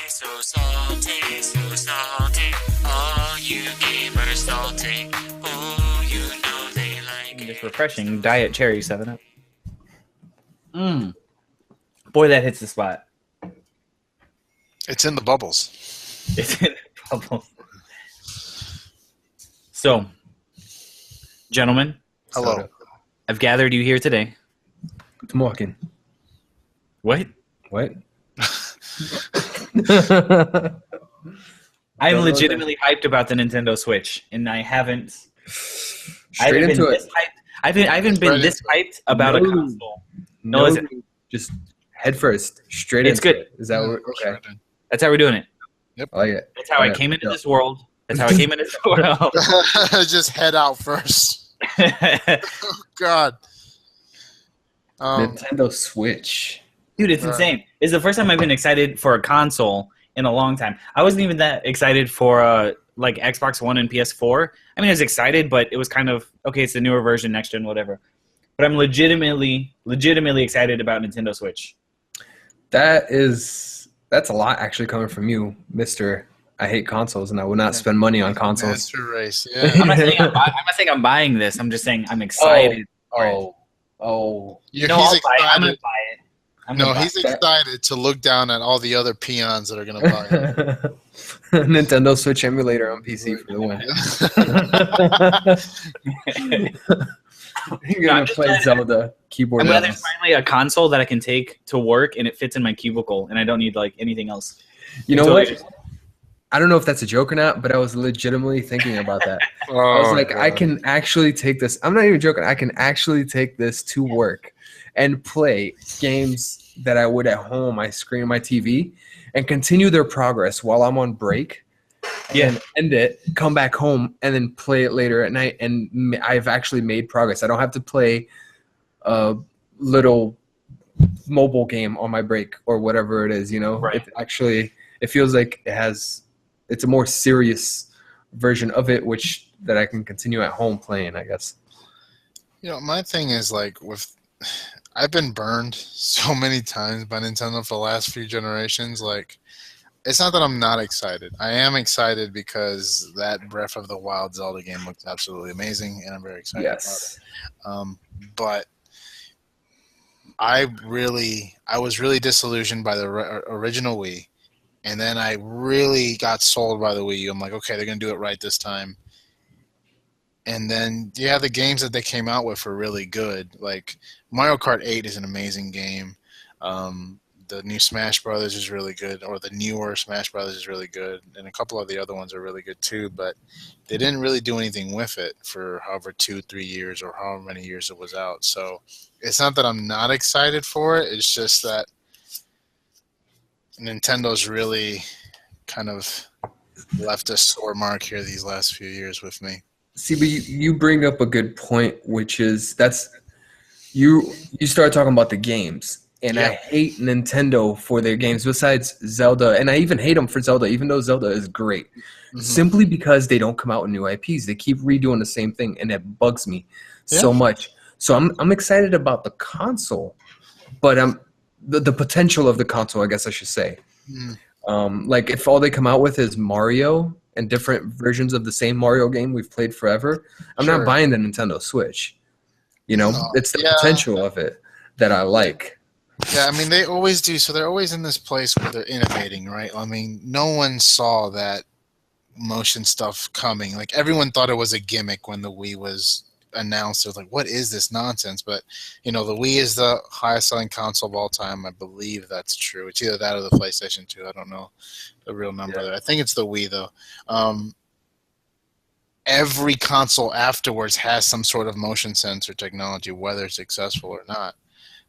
so salty, so salty. All you gamers salty. Oh, you know they like it. Just refreshing diet cherry 7-Up. Boy, that hits the spot. It's in the bubbles. It's in the bubble. So, gentlemen, Hello. I've gathered you here today. Good morning. What? What? I'm legitimately hyped about the Nintendo Switch, and I haven't been this hyped. I haven't been this hyped about a console. No, listen. Just head first, straight It's into good. it. Is that what? Okay. That's how we're doing it. I like it. That's how I came into this world. That's how I came into this world. Just head out first. Oh, God. Nintendo Switch. Dude, it's insane. It's the first time I've been excited for a console in a long time. I wasn't even that excited for like Xbox One and PS4. I mean, I was excited, but it was kind of, okay, it's the newer version, next gen, whatever. But I'm legitimately excited about Nintendo Switch. That's a lot actually coming from you, Mr. I hate consoles and I will not spend money on consoles. Master race, yeah. I'm not saying I'm buying this. I'm just saying I'm excited. Oh. He's No, I'm excited. going to buy it. He's excited to look down at all the other peons that are going to buy it. Nintendo Switch emulator on PC for the win. You're going to play Zelda keyboard. I'm glad there's finally a console that I can take to work and it fits in my cubicle and I don't need like anything else. You know what? I don't know if that's a joke or not, but I was legitimately thinking about that. I was like, God. I can actually take this. I'm not even joking. I can actually take this to work and play games that I would at home. I screen my TV and continue their progress while I'm on break. And end it, come back home, and then play it later at night. And I've actually made progress. I don't have to play a little mobile game on my break or whatever it is, you know? Right. It feels like it's a more serious version of it, that I can continue at home playing, I guess. My thing is like I've been burned so many times by Nintendo for the last few generations. Like, it's not that I'm not excited. I am excited because that Breath of the Wild Zelda game looks absolutely amazing, and I'm very excited about it. But I was really disillusioned by the original Wii, and then I really got sold by the Wii U. I'm like, okay, they're going to do it right this time. And then, the games that they came out with were really good. Like, Mario Kart 8 is an amazing game. The new Smash Brothers is really good, or the newer Smash Brothers is really good, and a couple of the other ones are really good too, but they didn't really do anything with it for however 2-3 years or however many years it was out. So it's not that I'm not excited for it, it's just that Nintendo's really kind of left a sore mark here these last few years with me. See, but you bring up a good point, which is you start talking about the games. And I hate Nintendo for their games besides Zelda. And I even hate them for Zelda, even though Zelda is great. Simply because they don't come out with new IPs. They keep redoing the same thing, and it bugs me so much. So I'm excited about the console, but the potential of the console, I guess I should say. Like, if all they come out with is Mario and different versions of the same Mario game we've played forever, I'm not buying the Nintendo Switch. It's the potential of it that I like. Yeah, I mean, they always do. So they're always in this place where they're innovating, right? I mean, no one saw that motion stuff coming. Like, everyone thought it was a gimmick when the Wii was announced. It was like, what is this nonsense? But, the Wii is the highest selling console of all time. I believe that's true. It's either that or the PlayStation 2. I don't know the real number there. I think it's the Wii, though. Every console afterwards has some sort of motion sensor technology, whether it's successful or not.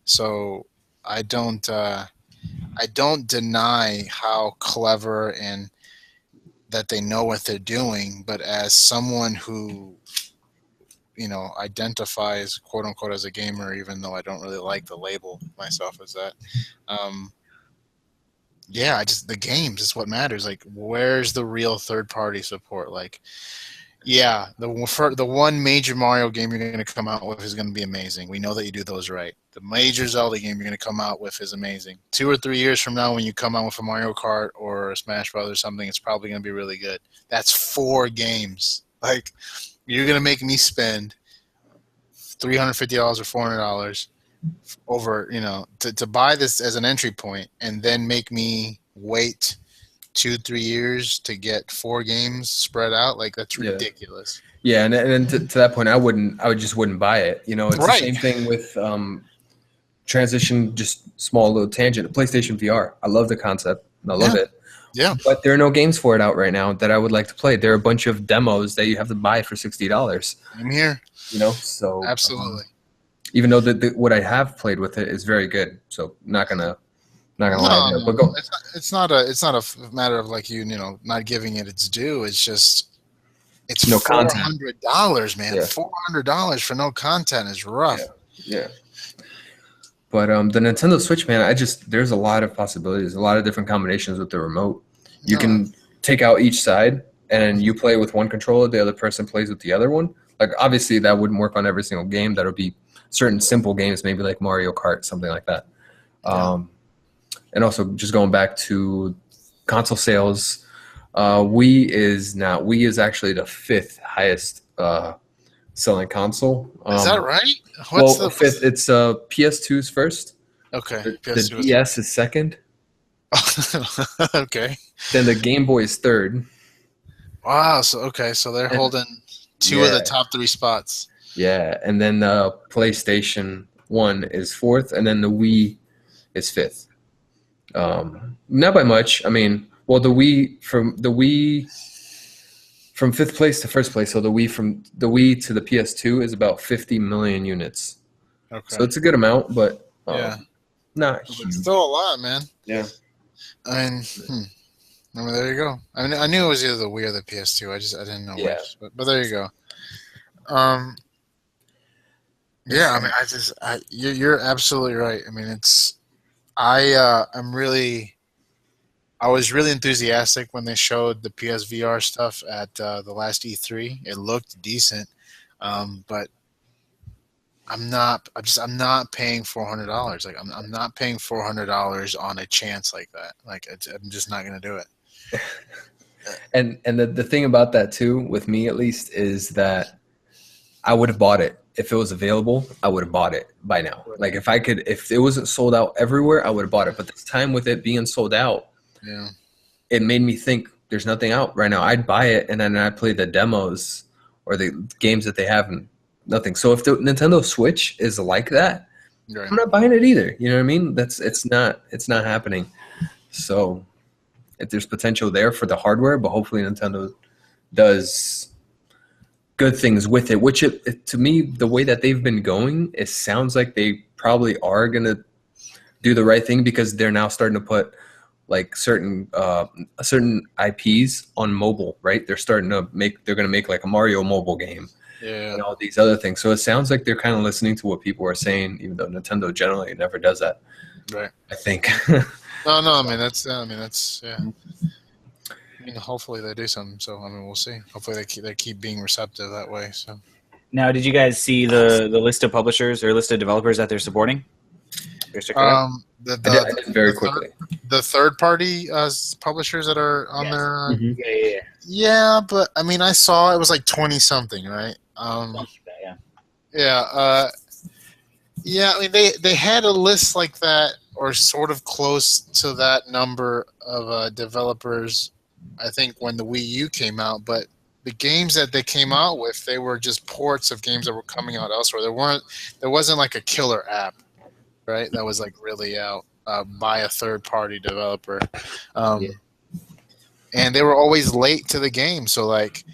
So I don't deny how clever and that they know what they're doing, but as someone who identifies quote unquote as a gamer, even though I don't really like the label myself as that, the games is what matters. Like, where's the real third party support? Like, Yeah, the one major Mario game you're going to come out with is going to be amazing. We know that you do those right. The major Zelda game you're going to come out with is amazing. 2 or 3 years from now, when you come out with a Mario Kart or a Smash Bros. Or something, it's probably going to be really good. That's 4 games. Like, you're going to make me spend $350 or $400 over, to buy this as an entry point, and then make me wait 2-3 years to get 4 games spread out. Like, that's ridiculous. Yeah, and to that point, I just wouldn't buy it. It's the same thing with transition. Just small little tangent. PlayStation VR. I love the concept. I love it. Yeah, but there are no games for it out right now that I would like to play. There are a bunch of demos that you have to buy for $60. I'm here. So absolutely. Even though what I have played with it is very good, so not gonna lie there. But go. It's not a matter of like not giving it its due. It's just it's no $400, man. Yeah. $400 for no content is rough. Yeah. But the Nintendo Switch, man, there's a lot of possibilities, a lot of different combinations with the remote. You can take out each side, and you play with one controller, the other person plays with the other one. Like, obviously, that wouldn't work on every single game. That'll be certain simple games, maybe like Mario Kart, something like that. And also, just going back to console sales, Wii is actually the 5th highest selling console. Is that right? What's the 5th? It's PS2's first. Okay. The DS is second. Okay. Then the Game Boy is third. Wow. So they're holding 2 of the top 3 spots. Yeah, and then the PlayStation 1 is 4th, and then the Wii is 5th. Not by much. I mean, well, the Wii from 5th place to 1st place. So the Wii to the PS2 is about 50 million units. Okay. So it's a good amount, but not huge. It's still a lot, man. Yeah. I mean, there you go. I mean, I knew it was either the Wii or the PS2. I didn't know which. But there you go. Yeah, I mean, you're absolutely right. I mean, I was really enthusiastic when they showed the PSVR stuff at the last E3. It looked decent, but I'm not paying $400. Like, I'm not paying $400 on a chance like that. Like, I'm just not gonna do it. And the thing about that too, with me at least, is that I would have bought it. If it was available, I would have bought it by now. Like, if it wasn't sold out everywhere, I would have bought it. But this time, with it being sold out, it made me think there's nothing out right now. I'd buy it, and then I'd play the demos or the games that they have, and nothing. So if the Nintendo Switch is like that, I'm not buying it either. You know what I mean? It's not happening. So if there's potential there for the hardware, but hopefully Nintendo does good things with it, which to me, the way that they've been going, it sounds like they probably are going to do the right thing, because they're now starting to put like certain IPs on mobile, right? They're going to make like a Mario mobile game and all these other things. So it sounds like they're kind of listening to what people are saying, even though Nintendo generally never does that. Right. I think. No, I mean, that's yeah. I mean, hopefully they do something. So, I mean, we'll see. Hopefully they keep being receptive that way. So. Now, did you guys see the list of publishers or list of developers that they're supporting? I did very quickly. The third-party publishers that are on there. Mm-hmm. Yeah, but I mean, I saw it was like 20-something, right? Yeah. I mean, they had a list like that, or sort of close to that number of developers, I think, when the Wii U came out. But the games that they came out with, they were just ports of games that were coming out elsewhere. There wasn't like a killer app, right? That was like really out by a third-party developer, and they were always late to the game. So, like,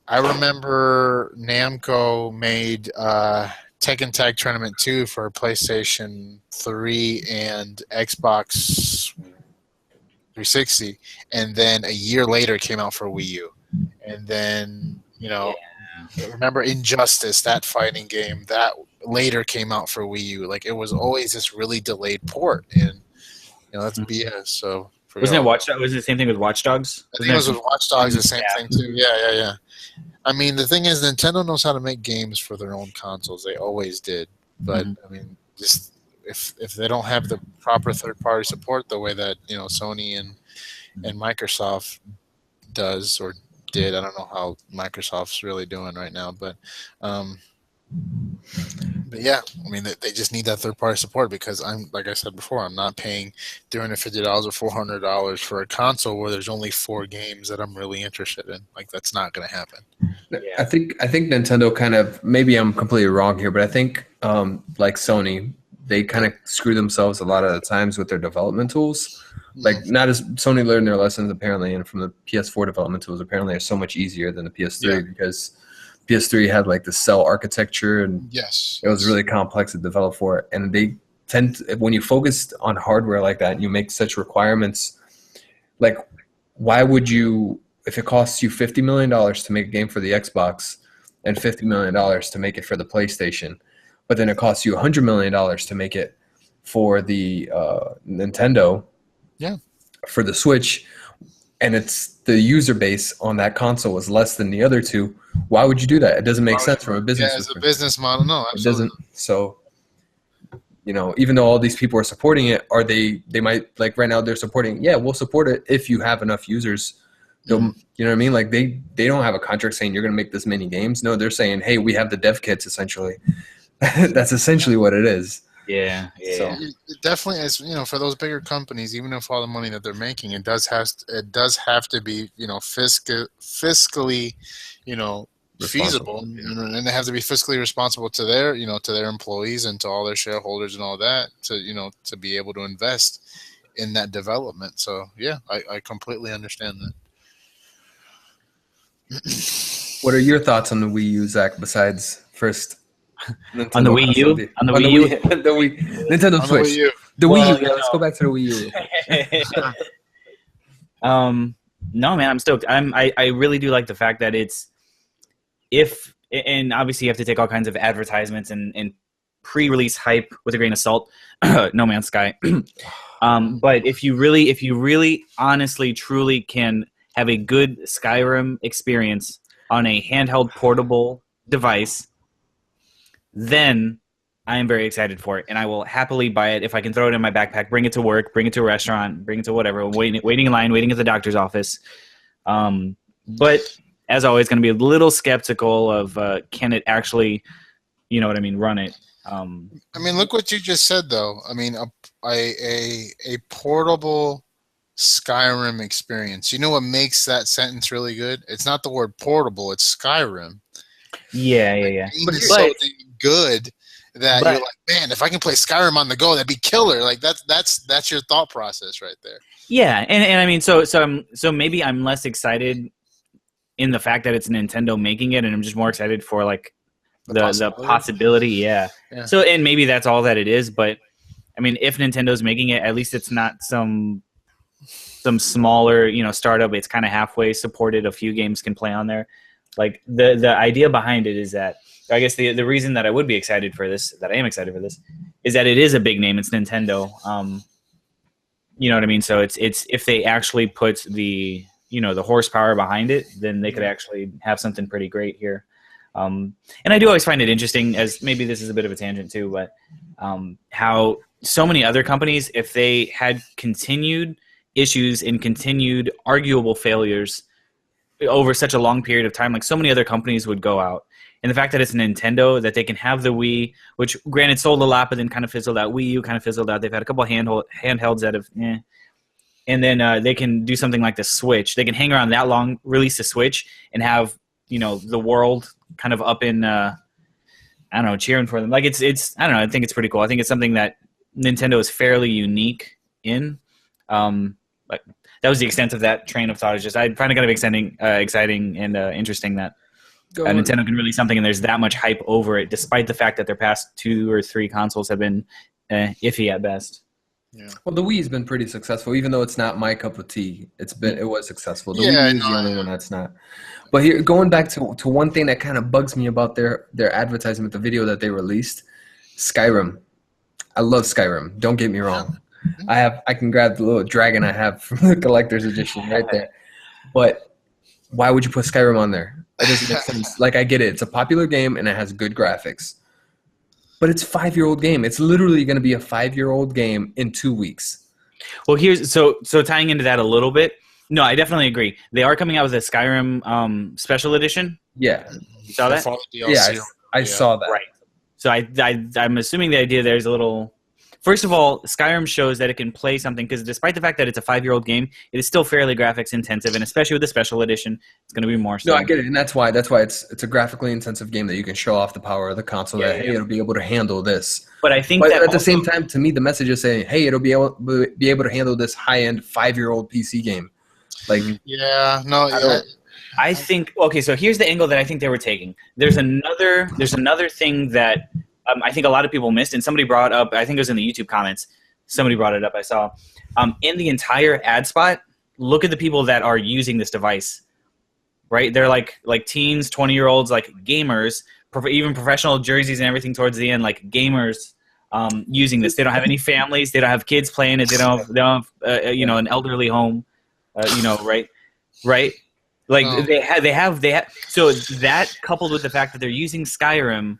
I remember Namco made Tekken Tag Tournament 2 for PlayStation 3 and Xbox 360, and then a year later it came out for Wii U. And then, remember Injustice, that fighting game, that later came out for Wii U. Like, it was always this really delayed port, and that's BS. So wasn't it Watch Dogs? Was it the same thing with Watch Dogs? I think it was with Watch Dogs, the same thing too. Yeah. I mean, the thing is, Nintendo knows how to make games for their own consoles. They always did. But I mean, just if they don't have the proper third-party support, the way that Sony and Microsoft does or did, I don't know how Microsoft's really doing right now, but yeah, I mean, they just need that third-party support because like I said before, I'm not paying $350 or $400 for a console where there's only 4 games that I'm really interested in. Like, that's not going to happen. Yeah. I think Nintendo kind of, maybe I'm completely wrong here, but I think like Sony, they kind of screw themselves a lot of the times with their development tools. Like, not as Sony learned their lessons apparently, and from the PS4 development tools apparently are so much easier than the PS3 because PS3 had like the cell architecture and it was really complex to develop for it. And they tend to, when you focus on hardware like that and you make such requirements, like why would you, if it costs you $50 million to make a game for the Xbox and $50 million to make it for the PlayStation, but then it costs you $100 million to make it for the Nintendo, for the Switch, and it's the user base on that console is less than the other two, why would you do that? It doesn't make sense from a business perspective. As a business model, no, absolutely. It doesn't. So, even though all these people are supporting it, they might, like right now they're supporting, we'll support it if you have enough users. You know what I mean? Like they don't have a contract saying you're going to make this many games. No, they're saying, hey, we have the dev kits essentially. That's essentially what it is. Yeah. So it definitely is. For those bigger companies, even if all the money that they're making, it does have to be fiscally, feasible, and they have to be fiscally responsible to their employees and to all their shareholders and all that to be able to invest in that development. So I completely understand that. What are your thoughts on the Wii U, Zach? Besides first. Nintendo on the Wii U? On the Wii U? The Wii. Nintendo Switch. The Wii U. Let's go back to the Wii U. No, man, I'm stoked. I really do like the fact that and obviously you have to take all kinds of advertisements and pre-release hype with a grain of salt. No Man's Sky. But if you really honestly truly can have a good Skyrim experience on a handheld portable device, then I am very excited for it, and I will happily buy it if I can throw it in my backpack, bring it to work, bring it to a restaurant, bring it to whatever, waiting in line, waiting at the doctor's office. But as always, going to be a little skeptical of can it actually, run it. I mean, look what you just said, though. I mean, a portable Skyrim experience. You know what makes that sentence really good? It's not the word portable; it's Skyrim. Yeah. But it's so good that you're like, man, if I can play Skyrim on the go, that'd be killer. Like that's your thought process right there. Yeah, and I mean, so maybe I'm less excited in the fact that it's Nintendo making it, and I'm just more excited for like the possibility. Yeah. So, and maybe that's all that it is, but I mean, if Nintendo's making it, at least it's not some smaller, startup. It's kind of halfway supported. A few games can play on there. Like the idea behind it is that, I guess the reason that I would be excited for this, that I am excited for this, is that it is a big name. It's Nintendo. You know what I mean? So it's if they actually put the the horsepower behind it, then they could actually have something pretty great here. And I do always find it interesting, as maybe this is a bit of a tangent too, but how so many other companies, if they had continued issues and continued arguable failures over such a long period of time, like so many other companies would go out. And the fact that it's Nintendo, that they can have the Wii, which granted sold a lot, but then kind of fizzled out. Wii U kind of fizzled out. They've had a couple of handhelds that have, And then they can do something like the Switch. They can hang around that long, release a Switch, and have the world kind of up in, I don't know, cheering for them. Like it's I don't know. I think it's pretty cool. I think it's something that Nintendo is fairly unique in. But that was the extent of that train of thought. It's just I find it kind of exciting and interesting that Nintendo can release something and there's that much hype over it, despite the fact that their past 2 or 3 consoles have been iffy at best. Yeah. Well, the Wii's been pretty successful, even though it's not my cup of tea. It was successful. The Wii is the only one that's not. But here, going back to one thing that kind of bugs me about their advertisement, the video that they released, Skyrim. I love Skyrim. Don't get me wrong. I can grab the little dragon I have from the collector's edition right there. But why would you put Skyrim on there? It doesn't make sense. Like, I get it. It's a popular game and it has good graphics. But it's a 5-year-old game. It's literally going to be a 5-year-old game in 2 weeks. Well, here's so tying into that a little bit. No, I definitely agree. They are coming out with a Skyrim special edition. Yeah. You saw that? Yeah, I saw that. Right. So I'm assuming the idea there's a little. First of all, Skyrim shows that it can play something because despite the fact that it's a 5-year-old game, it is still fairly graphics intensive, and especially with the special edition, it's going to be more so. No, I get it, and that's why it's a graphically intensive game that you can show off the power of the console. Hey, it'll be able to handle this. But I think but that at the same time, to me, the message is saying, hey, it'll be able to handle this high-end 5-year-old PC game. Like, yeah, no, yeah. I think okay. So here's the angle that I think they were taking. There's another thing that I think a lot of people missed, and somebody brought up. I think it was in the YouTube comments. Somebody brought it up. I saw in the entire ad spot. Look at the people that are using this device. Right, they're like teens, 20-year-olds, like gamers, even professional jerseys and everything towards the end, like gamers using this. They don't have any families. They don't have kids playing it. They don't have an elderly home. Right. Like they have. So that coupled with the fact that they're using Skyrim,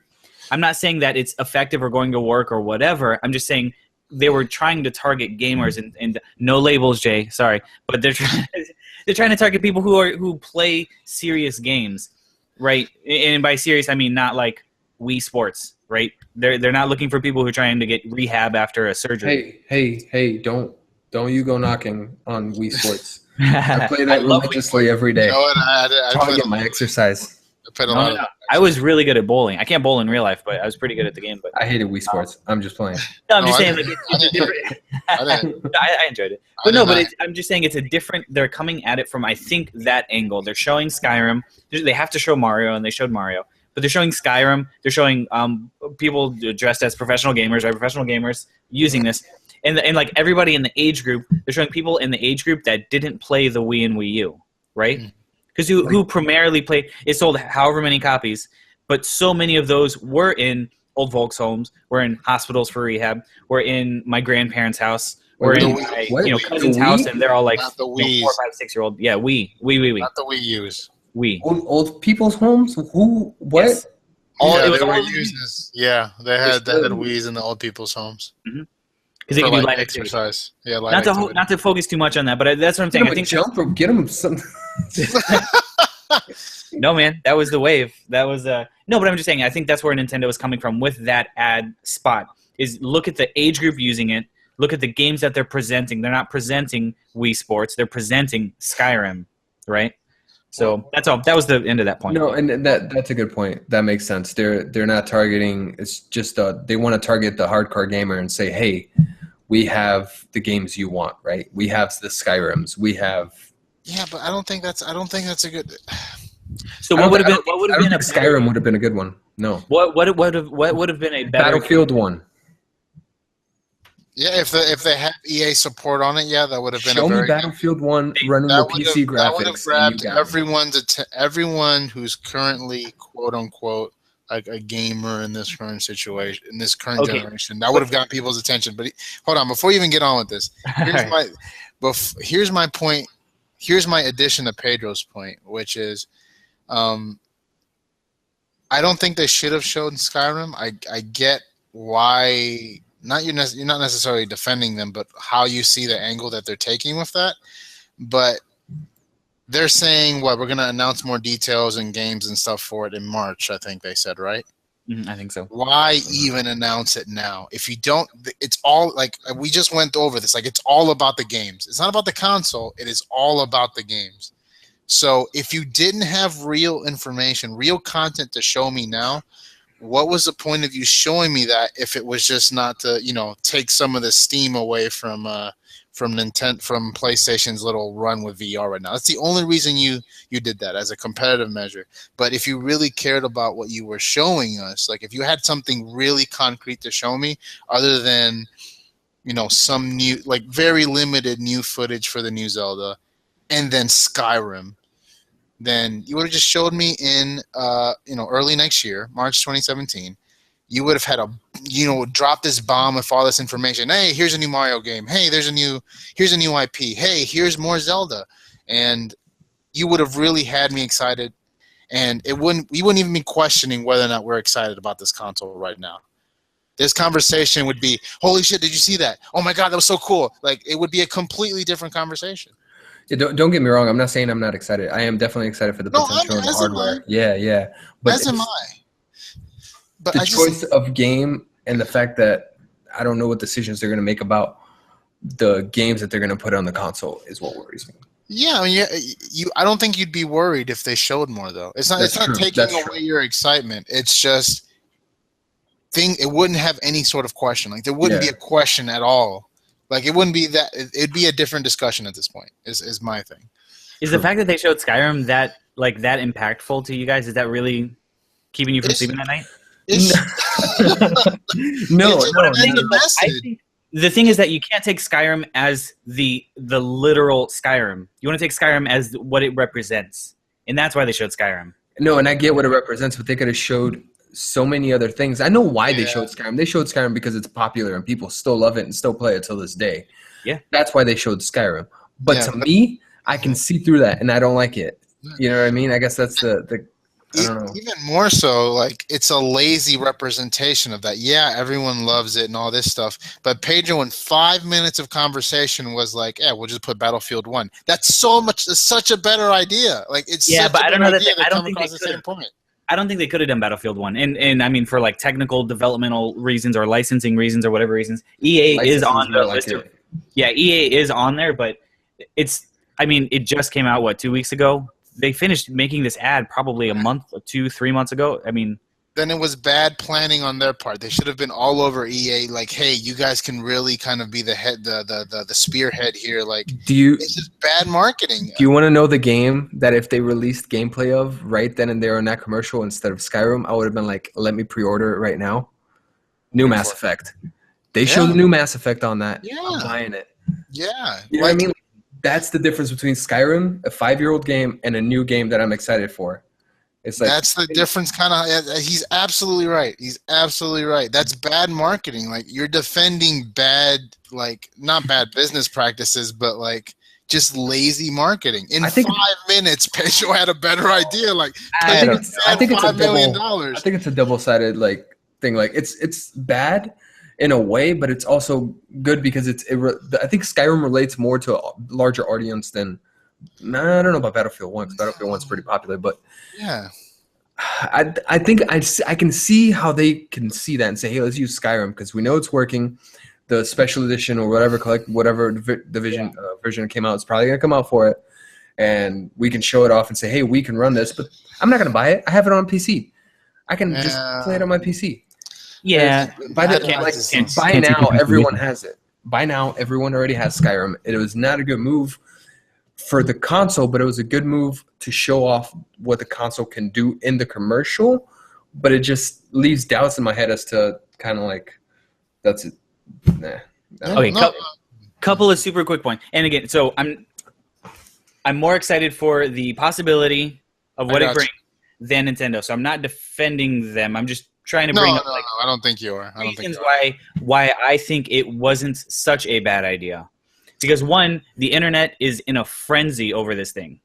I'm not saying that it's effective or going to work or whatever. I'm just saying they were trying to target gamers and no labels, Jay. Sorry, but they're trying to target people who play serious games, right? And by serious, I mean not like Wii Sports, right? They're not looking for people who are trying to get rehab after a surgery. Hey! Don't you go knocking on Wii Sports. I play that religiously every day. I get my exercise. I was really good at bowling. I can't bowl in real life, but I was pretty good at the game. But I hated Wii Sports. I'm just playing. No, I'm just saying like it's a different. I enjoyed it, but I'm just saying it's a different. They're coming at it from I think that angle. They're showing Skyrim. They have to show Mario, and they showed Mario, but they're showing Skyrim. They're showing people dressed as professional gamers, right? Professional gamers using this. And like everybody in the age group, they're showing people in the age group that didn't play the Wii and Wii U, right? Because who primarily played, it sold however many copies, but so many of those were in old folks' homes, were in hospitals for rehab, were in my grandparents' house, were in my cousin's house, and they're all like 4, 5, 6-year-old. Yeah, Wii. Not the Wii U's. Wii. Old people's homes? Who? What? Yes. They had Wii's in the old people's homes. Mm-hmm. Because they can do light exercise. Yeah, not to focus too much on that, but that's what I'm saying. I think jump or get them some. No, man, that was the wave. That was no, but I'm just saying. I think that's where Nintendo is coming from with that ad spot. Is look at the age group using it. Look at the games that they're presenting. They're not presenting Wii Sports. They're presenting Skyrim, right? So that's all. That was the end of that point. No, and that's a good point. That makes sense. They're not targeting. It's just they want to target the hardcore gamer and say, hey, we have the games you want, right? We have the Skyrims. We have. Yeah, but I don't think that's a good. So what would have been a Skyrim would have been a good one. No. What would have been a better Battlefield 1? Yeah, if they had EA support on it, yeah, that would have been Show me Battlefield 1 running with PC graphics. That would have grabbed everyone who's currently quote unquote like a gamer in this current situation, in this current generation. That would have gotten people's attention. But hold on, before you even get on with this, here's my point. Here's my addition to Pedro's point, which is, I don't think they should have shown Skyrim. I get why. You're not necessarily defending them, but how you see the angle that they're taking with that. But they're saying, we're going to announce more details and games and stuff for it in March, I think they said, right? I think so. Why even announce it now? If you don't, it's all, like, we just went over this. Like, it's all about the games. It's not about the console. It is all about the games. So if you didn't have real information, real content to show me now, what was the point of you showing me that if it was just not to, take some of the steam away from Nintendo, from PlayStation's little run with VR right now? That's the only reason you did that, as a competitive measure. But if you really cared about what you were showing us, like if you had something really concrete to show me other than, some new, like very limited new footage for the new Zelda and then Skyrim, then you would have just showed me in, early next year, March 2017. You would have had drop this bomb with all this information. Hey, here's a new Mario game. Hey, here's a new IP. Hey, here's more Zelda. And you would have really had me excited. and we wouldn't even be questioning whether or not we're excited about this console right now. This conversation would be, holy shit, did you see that? Oh my god, that was so cool. Like, it would be a completely different conversation. Yeah, don't get me wrong. I'm not saying I'm not excited. I am definitely excited for the potential of the hardware. Yeah. But As am I. But the choice of game and the fact that I don't know what decisions they're going to make about the games that they're going to put on the console is what worries me. Yeah, I mean, I don't think you'd be worried if they showed more, though. It's not taking away your excitement. It's just it wouldn't have any sort of question. Like, there wouldn't be a question at all. Like, it wouldn't be that. It'd be a different discussion at this point. Is my thing. Is the fact that they showed Skyrim that impactful to you guys? Is that really keeping you from sleeping at night? No. I think the thing is that you can't take Skyrim as the literal Skyrim. You want to take Skyrim as what it represents, and that's why they showed Skyrim. No, and I get what it represents, but they could have showed so many other things. I know why they showed Skyrim. They showed Skyrim because it's popular and people still love it and still play it till this day. Yeah, that's why they showed Skyrim. But to me, I can see through that, and I don't like it. You know what I mean? I guess that's the I don't know. Even more so, like, it's a lazy representation of that. Yeah, everyone loves it and all this stuff. But Pedro, in 5 minutes of conversation, was like, "Yeah, we'll just put Battlefield 1." That's such a better idea. Like, it's but I don't know that I don't think they the same point. I don't think they could have done Battlefield 1. And I mean, for like technical developmental reasons or licensing reasons or whatever reasons, EA is on the list. Yeah, EA is on there, but it just came out 2 weeks ago. They finished making this ad probably a month, 2-3 months ago. I mean, then it was bad planning on their part. They should have been all over EA, like, "Hey, you guys can really kind of be the head, the spearhead here." Like, it's just bad marketing. Do you want to know the game that if they released gameplay of right then and there on that commercial instead of Skyrim, I would have been like, "Let me pre-order it right now." New Mass Effect. They showed the new Mass Effect on that. Yeah, I'm buying it. Yeah, you know what I mean. That's the difference between Skyrim, a 5-year-old game, and a new game that I'm excited for. It's like, that's the difference, kind of. He's absolutely right. That's bad marketing. Like, you're defending bad, like, not bad business practices, but like just lazy marketing. In 5 minutes, Pedro had a better idea. Like, I think it's a double-sided like thing. Like, it's bad in a way, but it's also good because I think Skyrim relates more to a larger audience than I don't know about Battlefield 1 because Battlefield 1's pretty popular, but yeah, I think I can see how they can see that and say, hey, let's use Skyrim because we know it's working. The special edition or whatever division version came out is probably gonna come out for it, and we can show it off and say, hey, we can run this, but I'm not gonna buy it. I have it on PC. I can just play it on my PC. Yeah. By now, everyone has it. By now, everyone already has Skyrim. It was not a good move for the console, but it was a good move to show off what the console can do in the commercial. But it just leaves doubts in my head as to kind of like, that's it. Nah. Okay, couple of super quick points. And again, so I'm more excited for the possibility of what it brings than Nintendo. So I'm not defending them. I'm just trying to bring up I don't think you are. Reasons why I think it wasn't such a bad idea. Because one, the internet is in a frenzy over this thing.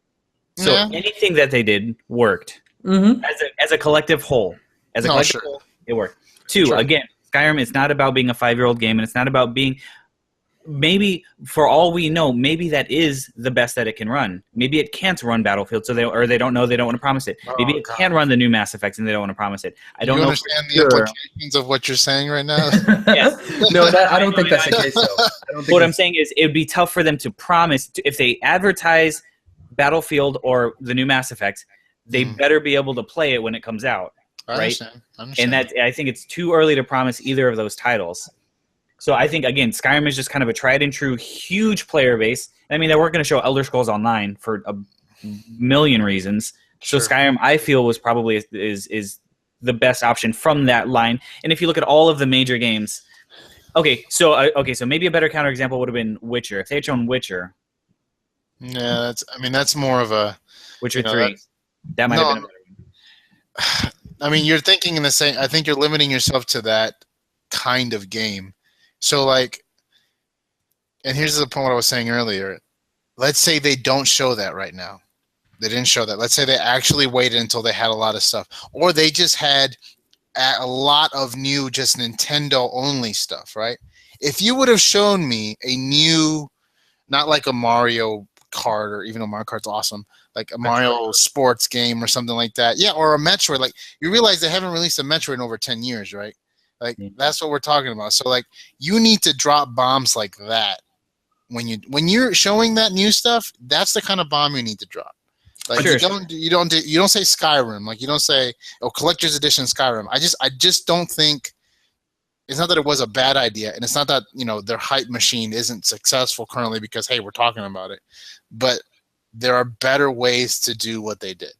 So anything that they did worked. As a collective whole. Whole, it worked. Two, again, Skyrim is not about being a 5-year-old game, and it's not about being maybe for all we know, maybe that is the best that it can run. Maybe it can't run Battlefield, so they don't know, they don't want to promise it. Maybe it can run the new Mass Effects, and they don't want to promise it. I don't know. You understand the implications of what you're saying right now? Yes. No, I don't think that's the case, though. What I'm saying is it would be tough for them to promise. If they advertise Battlefield or the new Mass Effects, they better be able to play it when it comes out. Right? I understand. And I think it's too early to promise either of those titles. So I think, again, Skyrim is just kind of a tried and true huge player base. I mean, they weren't going to show Elder Scrolls Online for a million reasons. So Skyrim, I feel, was probably is the best option from that line. And if you look at all of the major games, so maybe a better counterexample would have been Witcher. If they had shown Witcher. Yeah, that's more of a Witcher 3. That might have been a better one. I mean, you're thinking in the same. I think you're limiting yourself to that kind of game. So, like, and here's the point what I was saying earlier. Let's say they don't show that right now. They didn't show that. Let's say they actually waited until they had a lot of stuff, or they just had a lot of new, just Nintendo only stuff, right? If you would have shown me a new, not like a Mario Kart, or even though Mario Kart's awesome, like a Mario sports game or something like that, yeah, or a Metroid. Like, you realize they haven't released a Metroid in over 10 years, right? Like, that's what we're talking about. So like, you need to drop bombs like that when you're showing that new stuff. That's the kind of bomb you need to drop. Like, Sure. you don't say Skyrim. Like, you don't say, oh, collector's edition Skyrim. I just don't think. It's not that it was a bad idea, and it's not that, you know, their hype machine isn't successful currently because, hey, we're talking about it. But there are better ways to do what they did.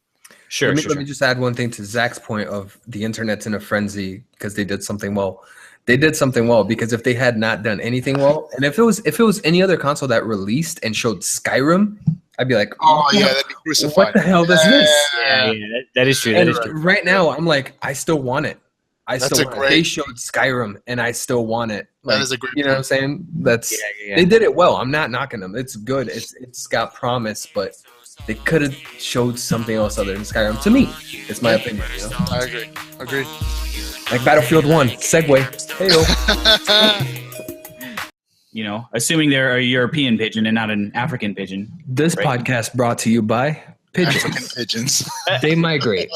Sure. Let me just add one thing to Zach's point of the internet's in a frenzy because they did something well. They did something well because if they had not done anything well, and if it was any other console that released and showed Skyrim, I'd be like, oh yeah, that'd be crucified. What the hell is this? Yeah, that is true. That is true. Right now, I'm like, I still want it. They showed Skyrim, and I still want it. Like, that is a great. You know what I'm saying? That's Yeah. They did it well. I'm not knocking them. It's good. It's got promise, but they could have showed something else other than Skyrim. To me, it's my opinion. You know? I agree. Like Battlefield 1, segue. Hey-o. You know, assuming they're a European pigeon and not an African pigeon. This podcast brought to you by pigeons. African pigeons. They migrate.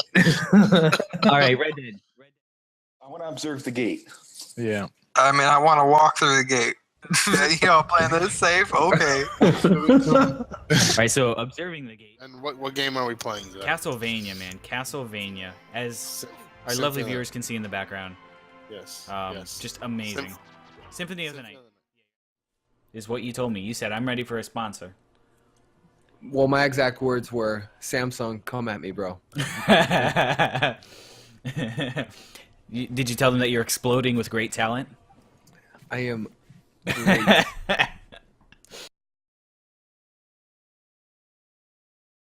All right, Red Dead. I want to observe the gate. Yeah. I mean, I want to walk through the gate. Y'all playing this safe? Okay. All right, so observing the gate. And what game are we playing, Zach? Castlevania, man. Castlevania. As our lovely viewers can see in the background. Yes. Just amazing. Symphony of the Night is what you told me. You said, I'm ready for a sponsor. Well, my exact words were, Samsung, come at me, bro. Did you tell them that you're exploding with great talent? I am great.